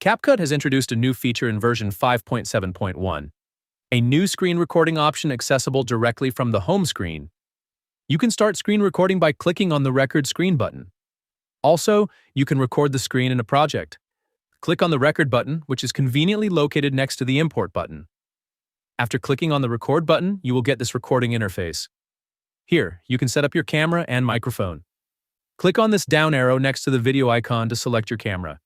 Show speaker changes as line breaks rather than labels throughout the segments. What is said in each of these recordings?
Capcut has introduced a new feature in version 5.7.1, a new screen recording option accessible directly from the home screen. You can start screen recording by clicking on the Record Screen button. Also, you can record the screen in a project. Click on the Record button, which is conveniently located next to the Import button. After clicking on the Record button, you will get this recording interface. Here, you can set up your camera and microphone. Click on this down arrow next to the video icon to select your camera.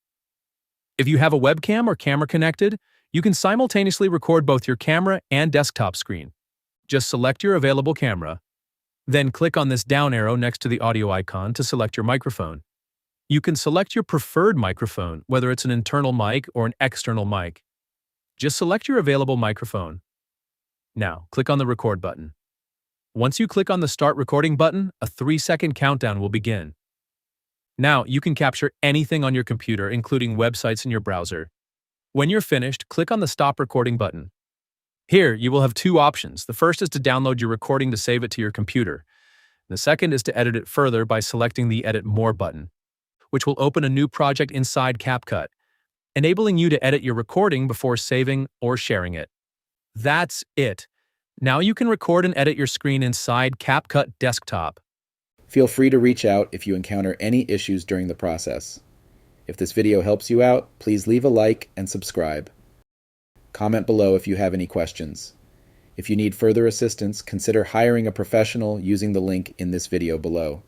If you have a webcam or camera connected, you can simultaneously record both your camera and desktop screen. Just select your available camera. Then click on this down arrow next to the audio icon to select your microphone. You can select your preferred microphone, whether it's an internal mic or an external mic. Just select your available microphone. Now, click on the Record button. Once you click on the Start Recording button, a 3-second countdown will begin. Now, you can capture anything on your computer, including websites in your browser. When you're finished, click on the Stop Recording button. Here, you will have two options. The first is to download your recording to save it to your computer. The second is to edit it further by selecting the Edit More button, which will open a new project inside Capcut, enabling you to edit your recording before saving or sharing it. That's it. Now you can record and edit your screen inside Capcut Desktop.
Feel free to reach out if you encounter any issues during the process. If this video helps you out, please leave a like and subscribe. Comment below if you have any questions. If you need further assistance, consider hiring a professional using the link in this video below.